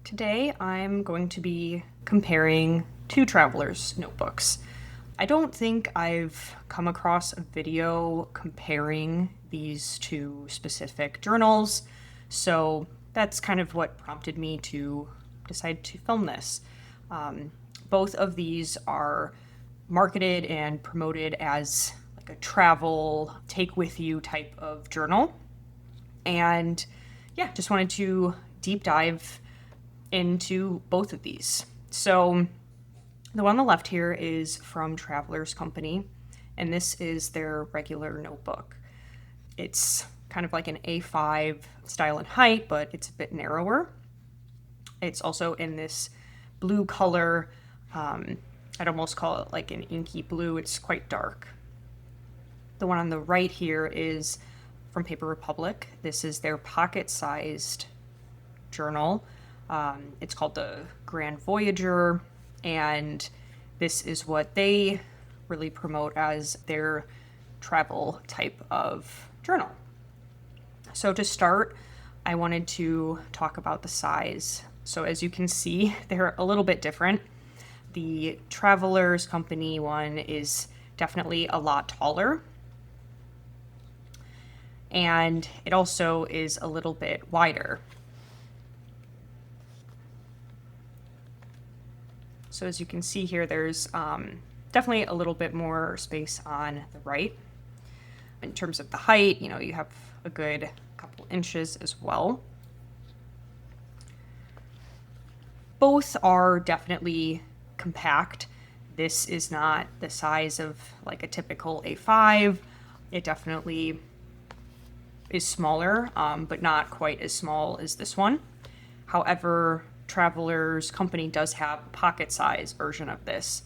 Today I'm going to be comparing two travelers' notebooks. I don't think I've come across a video comparing these two specific journals, so that's kind of what prompted me to decide to film this. Both of these are marketed and promoted as like a travel, take with you type of journal. And yeah, just wanted to deep dive into both of these. So the one on the left here is from Traveler's Company, and this is their regular notebook. It's kind of like an A5 style and height, but it's a bit narrower. It's also in this blue color. I'd almost call it like an inky blue. It's quite dark. The one on the right here is from Paper Republic. This is their pocket-sized journal. It's called the Grand Voyager, and this is what they really promote as their travel type of journal. So to start, I wanted to talk about the size. So as you can see, they're a little bit different. The Traveler's Company one is definitely a lot taller, and it also is a little bit wider. So as you can see here, there's definitely a little bit more space on the right. In terms of the height, you have a good couple inches as well. Both are definitely compact. This is not the size of like a typical A5. It definitely is smaller, but not quite as small as this one. However, Traveler's Company does have a pocket size version of this,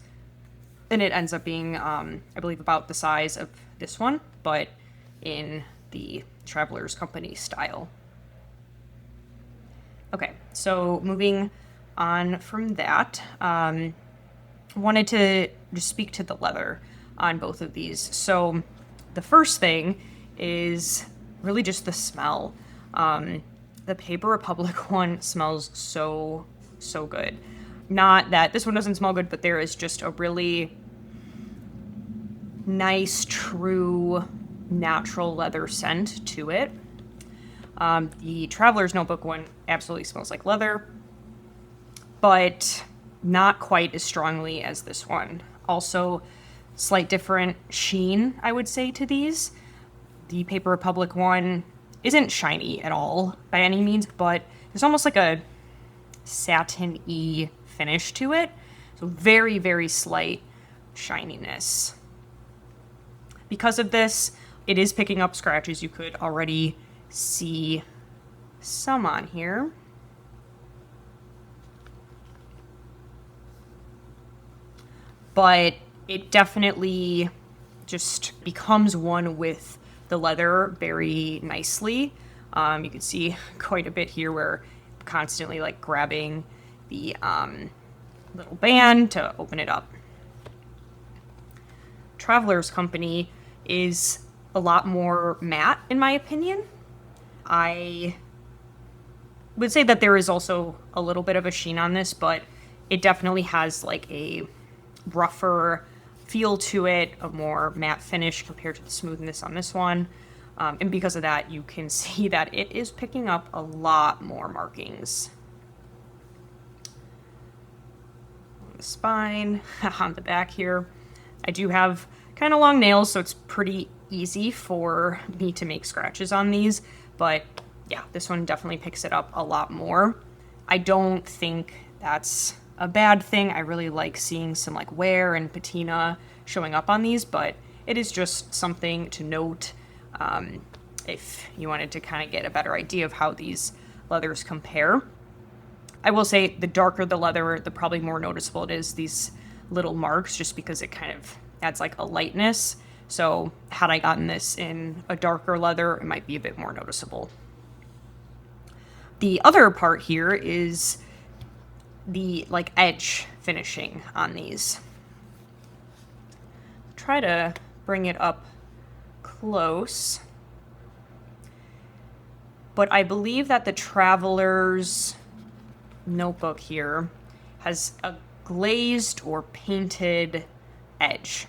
and it ends up being, I believe, about the size of this one, but in the Traveler's Company style. Okay, so moving on from that, wanted to just speak to the leather on both of these. So the first thing is really just the smell. The Paper Republic one smells so good. Not that this one doesn't smell good, but there is just a really nice, true, natural leather scent to it. The Traveler's Notebook one absolutely smells like leather, but not quite as strongly as this one. Also, slight different sheen, I would say, to these. The Paper Republic one isn't shiny at all by any means, but there's almost like a satin-y finish to it. So very, very slight shininess. Because of this, it is picking up scratches. You could already see some on here. But it definitely just becomes one with the leather very nicely. You can see quite a bit here where I'm constantly like grabbing the little band to open it up. Traveler's Company is a lot more matte, in my opinion. I would say that there is also a little bit of a sheen on this, but it definitely has like a rougher feel to it, a more matte finish compared to the smoothness on this one. And because of that, you can see that it is picking up a lot more markings. On the spine, on the back here. I do have kind of long nails, so it's pretty easy for me to make scratches on these. But yeah, this one definitely picks it up a lot more. I don't think that's a bad thing. I really like seeing some like wear and patina showing up on these, but it is just something to note if you wanted to kind of get a better idea of how these leathers compare. I will say the darker the leather, the probably more noticeable it is, these little marks, just because it kind of adds like a lightness. So had I gotten this in a darker leather, it might be a bit more noticeable. The other part here is the like edge finishing on these. Try to bring it up close. But I believe that the Traveler's notebook here has a glazed or painted edge.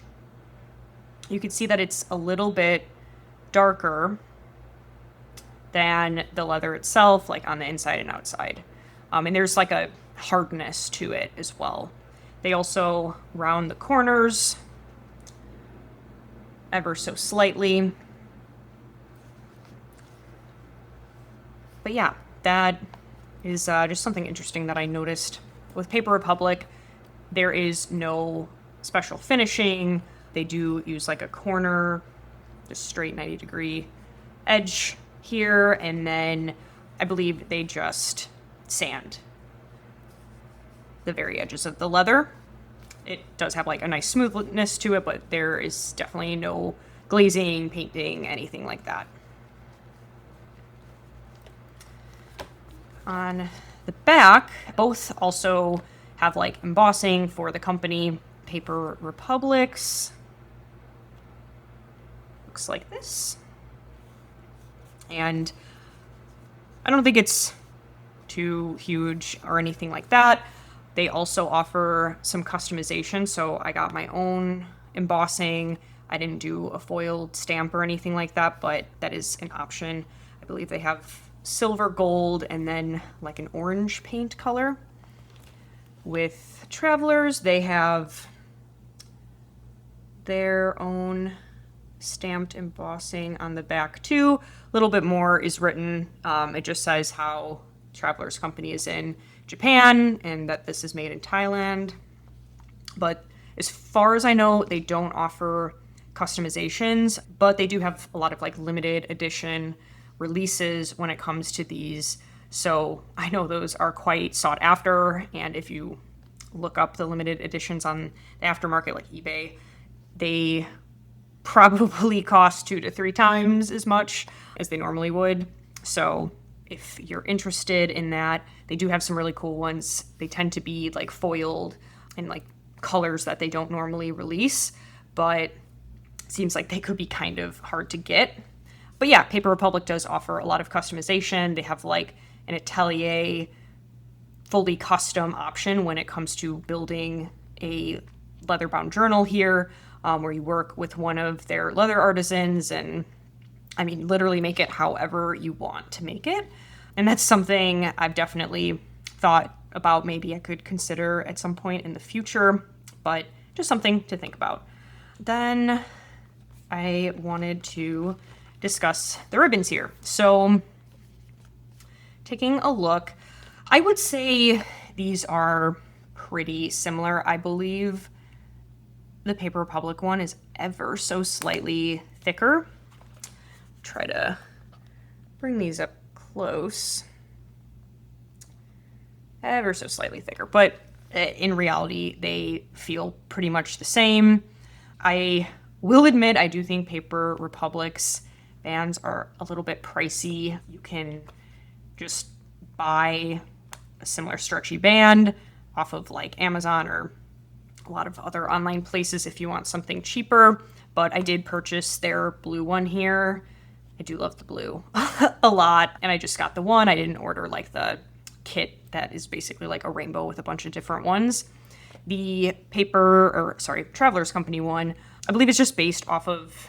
You can see that it's a little bit darker than the leather itself, like on the inside and outside. And there's like a hardness to it as well. They also round the corners ever so slightly. But yeah, that is just something interesting that I noticed. With Paper Republic, there is no special finishing. They do use like a corner, just straight 90-degree edge here, and then I believe they just sand the very edges of the leather. It does have like a nice smoothness to it, but there is definitely no glazing, painting, anything like that. On the back, both also have like embossing for the company. Paper Republic's looks like this. And I don't think it's too huge or anything like that. They also offer some customization, so I got my own embossing. I didn't do a foiled stamp or anything like that, but that is an option. I believe they have silver, gold, and then like an orange paint color. With Travelers, they have their own stamped embossing on the back too. A little bit more is written. It just says how Travelers company is in Japan and that this is made in Thailand. But as far as I know, they don't offer customizations, but they do have a lot of like limited edition releases when it comes to these. So I know those are quite sought after, and if you look up the limited editions on the aftermarket like eBay, they probably cost 2 to 3 times as much as they normally would. So if you're interested in that, they do have some really cool ones. They tend to be like foiled in like colors that they don't normally release, but it seems like they could be kind of hard to get. But yeah, Paper Republic does offer a lot of customization. They have like an atelier fully custom option when it comes to building a leather-bound journal here, where you work with one of their leather artisans and, I mean, literally make it however you want to make it. And that's something I've definitely thought about maybe I could consider at some point in the future, but just something to think about. Then I wanted to discuss the ribbons here. So taking a look, I would say these are pretty similar. I believe the Paper Republic one is ever so slightly thicker. Try to bring these up close. Ever so slightly thicker, but in reality, they feel pretty much the same. I will admit, I do think Paper Republic's bands are a little bit pricey. You can just buy a similar stretchy band off of like Amazon or a lot of other online places if you want something cheaper, but I did purchase their blue one here. I do love the blue a lot, and I just got the one. I didn't order like the kit that is basically like a rainbow with a bunch of different ones. The Travelers Company one, I believe it's just based off of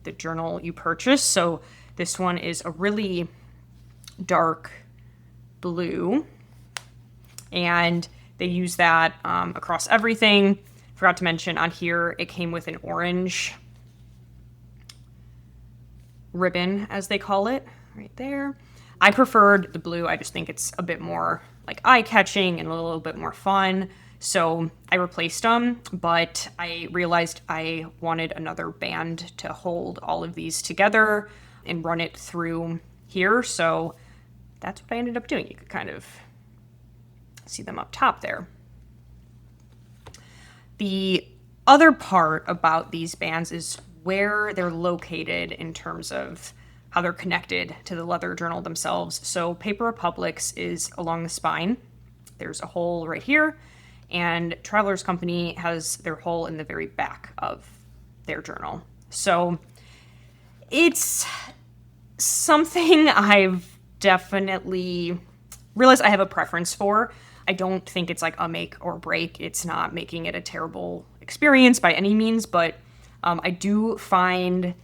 the journal you purchase. So this one is a really dark blue, and they use that across everything. Forgot to mention on here, it came with an orange ribbon, as they call it, right there. I preferred the blue. I just think it's a bit more like eye-catching and a little bit more fun. So I replaced them, but I realized I wanted another band to hold all of these together and run it through here. So that's what I ended up doing. You could kind of see them up top there. The other part about these bands is where they're located in terms of how they're connected to the leather journal themselves. So Paper Republic's is along the spine. There's a hole right here, and Travelers Company has their hole in the very back of their journal. So it's something I've definitely realize I have a preference for. I don't think it's like a make or break. It's not making it a terrible experience by any means, but I do find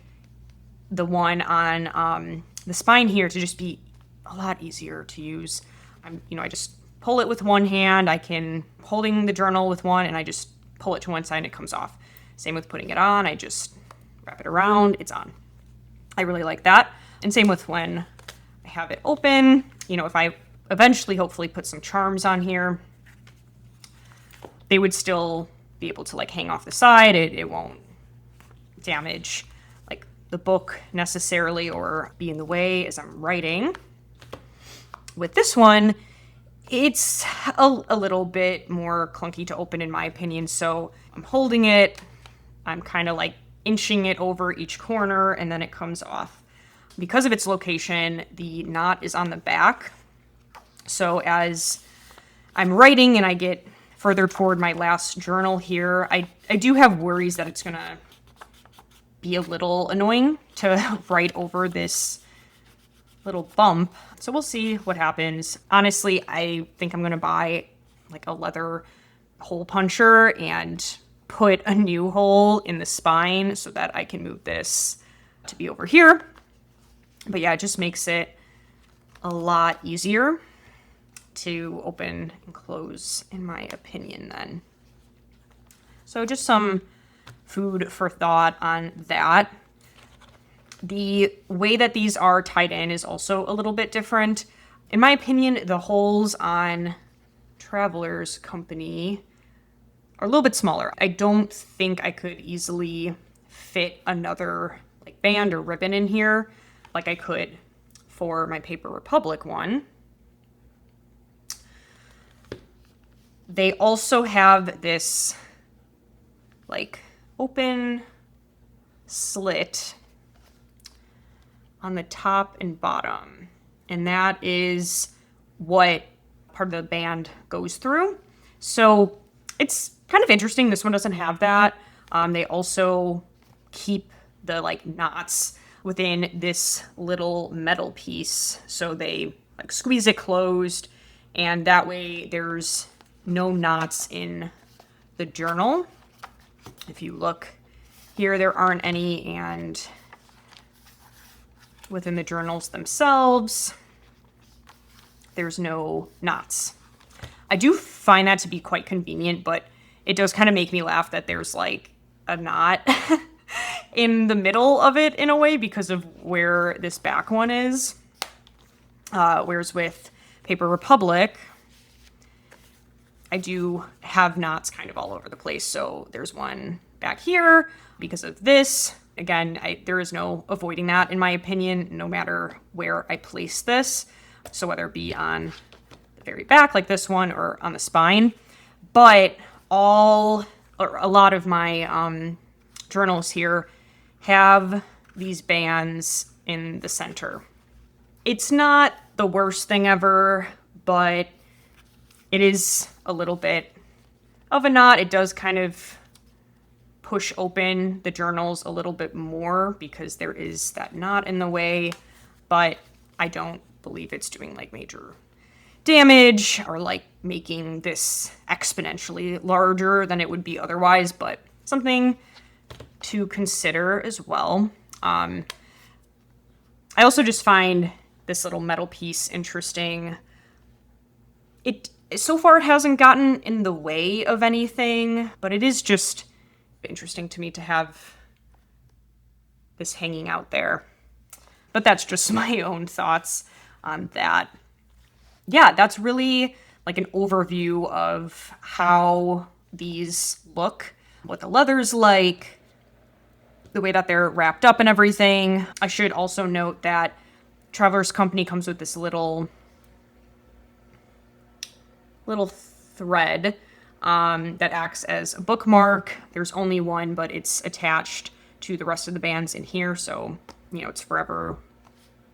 the one on the spine here to just be a lot easier to use. I just pull it with one hand. I can holding the journal with one, and I just pull it to one side and it comes off. Same with putting it on. I just wrap it around, it's on. I really like that. And same with when I have it open. If I eventually hopefully put some charms on here, they would still be able to like hang off the side. It won't damage like the book necessarily or be in the way as I'm writing. With this one, it's a little bit more clunky to open in my opinion. So I'm holding it, I'm kind of like inching it over each corner, and then it comes off. Because of its location, the knot is on the back. So as I'm writing and I get further toward my last journal here, I do have worries that it's gonna be a little annoying to write over this little bump. So we'll see what happens. Honestly, I think I'm gonna buy like a leather hole puncher and put a new hole in the spine so that I can move this to be over here. But yeah, it just makes it a lot easier to open and close, in my opinion, then. So just some food for thought on that. The way that these are tied in is also a little bit different. In my opinion, the holes on Traveler's Company are a little bit smaller. I don't think I could easily fit another like band or ribbon in here like I could for my Paper Republic one. They also have this like open slit on the top and bottom, and that is what part of the band goes through. So it's kind of interesting. This one doesn't have that. They also keep the like knots within this little metal piece, so they like squeeze it closed, and that way there's no knots in the journal. If you look here, there aren't any, and within the journals themselves, there's no knots. I do find that to be quite convenient, but it does kind of make me laugh that there's like a knot in the middle of it in a way because of where this back one is. Whereas with Paper Republic, I do have knots kind of all over the place. So there's one back here because of this. Again, there is no avoiding that, in my opinion, no matter where I place this. So whether it be on the very back, like this one, or on the spine. But a lot of my journals here have these bands in the center. It's not the worst thing ever, but it is a little bit of a knot. It does kind of push open the journals a little bit more because there is that knot in the way, but I don't believe it's doing like major damage or like making this exponentially larger than it would be otherwise, but something to consider as well. I also just find this little metal piece interesting. So far it hasn't gotten in the way of anything, but it is just interesting to me to have this hanging out there. But that's just my own thoughts on that. Yeah, that's really like an overview of how these look, what the leather's like, the way that they're wrapped up and everything. I should also note that Traveler's Company comes with this little thread that acts as a bookmark. There's only one, but it's attached to the rest of the bands in here, so it's forever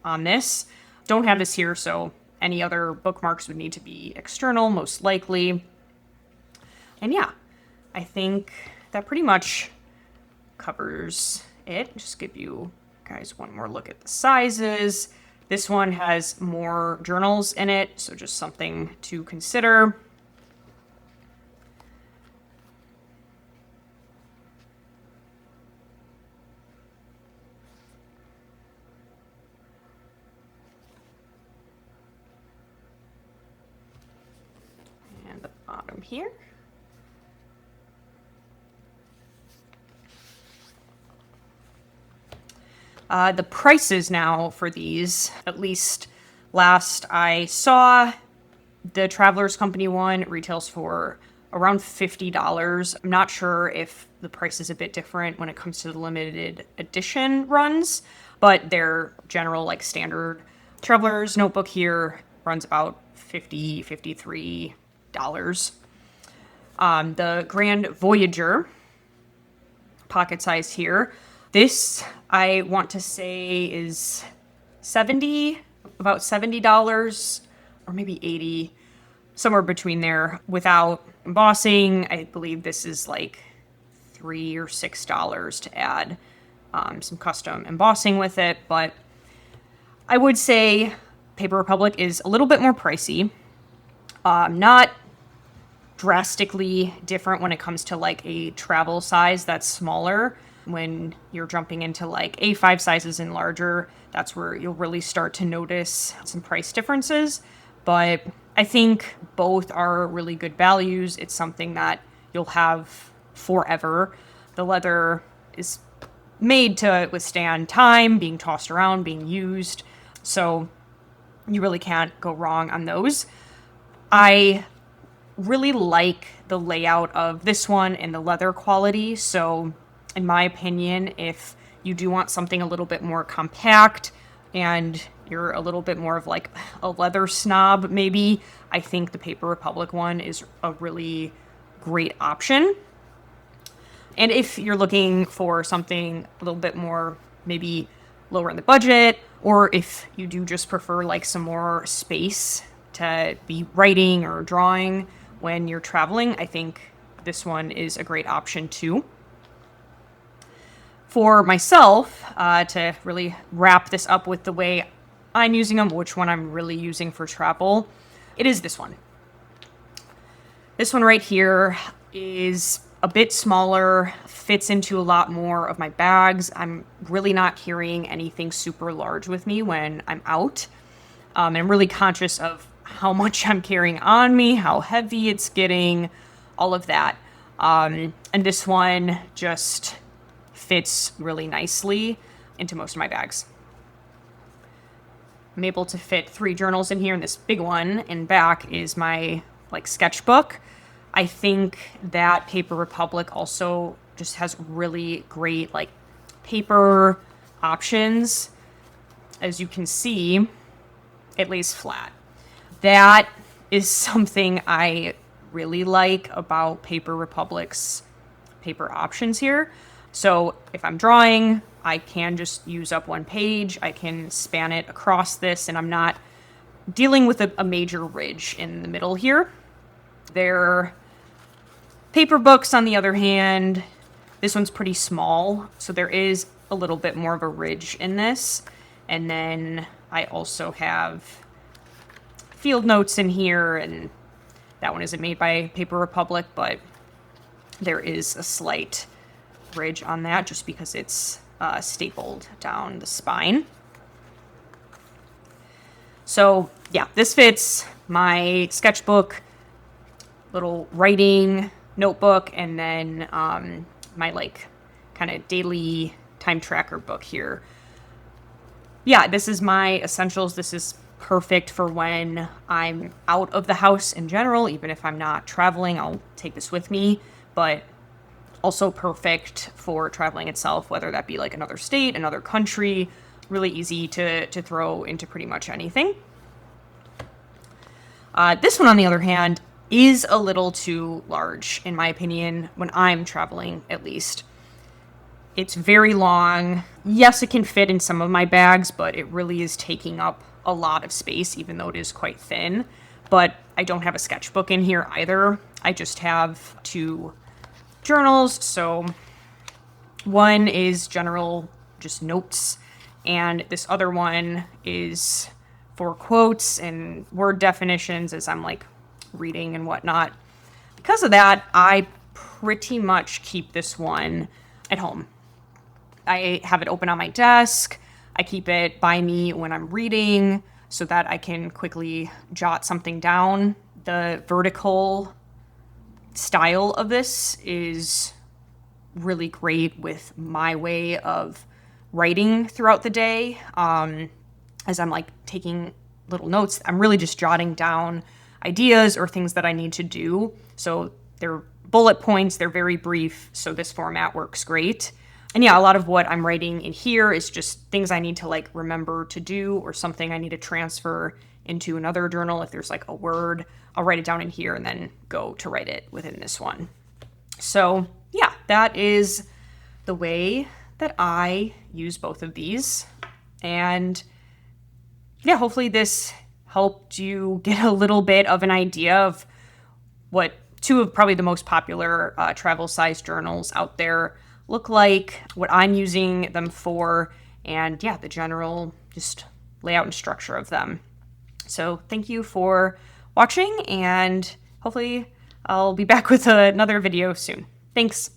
on this. Don't have this here, so any other bookmarks would need to be external, most likely. And yeah, I think that pretty much covers it. Just give you guys one more look at the sizes. This one has more journals in it, so just something to consider. And the bottom here. The prices now for these, at least last I saw, the Travelers Company one retails for around $50. I'm not sure if the price is a bit different when it comes to the limited edition runs, but their general, like, standard Traveler's notebook here runs about $50, $53. The Grand Voyager pocket size here, this I want to say is about $70 or maybe $80, somewhere between there. Without embossing, I believe this is like $3 or $6 to add some custom embossing with it. But I would say Paper Republic is a little bit more pricey. Not drastically different when it comes to like a travel size that's smaller. When you're jumping into like A5 sizes and larger, that's where you'll really start to notice some price differences. But I think both are really good values. It's something that you'll have forever. The leather is made to withstand time, being tossed around, being used. So you really can't go wrong on those. I really like the layout of this one and the leather quality. So in my opinion, if you do want something a little bit more compact and you're a little bit more of like a leather snob, maybe, I think the Paper Republic one is a really great option. And if you're looking for something a little bit more, maybe lower in the budget, or if you do just prefer like some more space to be writing or drawing when you're traveling, I think this one is a great option too. For myself, to really wrap this up with the way I'm using them, which one I'm really using for travel, it is this one. This one right here is a bit smaller, fits into a lot more of my bags. I'm really not carrying anything super large with me when I'm out. I'm really conscious of how much I'm carrying on me, how heavy it's getting, all of that. And this one just fits really nicely into most of my bags. I'm able to fit 3 journals in here, and this big one in back is my like sketchbook. I think that Paper Republic also just has really great like paper options. As you can see, it lays flat. That is something I really like about Paper Republic's paper options here. So if I'm drawing, I can just use up one page. I can span it across this, and I'm not dealing with a major ridge in the middle here. Their paper books, on the other hand, this one's pretty small, so there is a little bit more of a ridge in this. And then I also have field notes in here, and that one isn't made by Paper Republic, but there is a slight ridge on that just because it's stapled down the spine. So yeah, this fits my sketchbook, little writing notebook, and then my like kind of daily time tracker book here. Yeah, this is my essentials. This is perfect for when I'm out of the house in general. Even if I'm not traveling, I'll take this with me, but also perfect for traveling itself, whether that be like another state, another country. Really easy to throw into pretty much anything. This one, on the other hand, is a little too large, in my opinion, when I'm traveling, at least. It's very long. Yes, it can fit in some of my bags, but it really is taking up a lot of space, even though it is quite thin. But I don't have a sketchbook in here either. I just have 2 journals. So one is general, just notes, and this other one is for quotes and word definitions as I'm like reading and whatnot. Because of that, I pretty much keep this one at home. I have it open on my desk. I keep it by me when I'm reading so that I can quickly jot something down. The vertical style of this is really great with my way of writing throughout the day. As I'm like taking little notes, I'm really just jotting down ideas or things that I need to do. So they're bullet points, they're very brief, so this format works great. And yeah, a lot of what I'm writing in here is just things I need to like remember to do or something I need to transfer into another journal. If there's like a word, I'll write it down in here and then go to write it within this one. So yeah, that is the way that I use both of these. And yeah, hopefully this helped you get a little bit of an idea of what two of probably the most popular travel size journals out there look like, what I'm using them for, and yeah, the general just layout and structure of them. So thank you for watching, and hopefully I'll be back with another video soon. Thanks.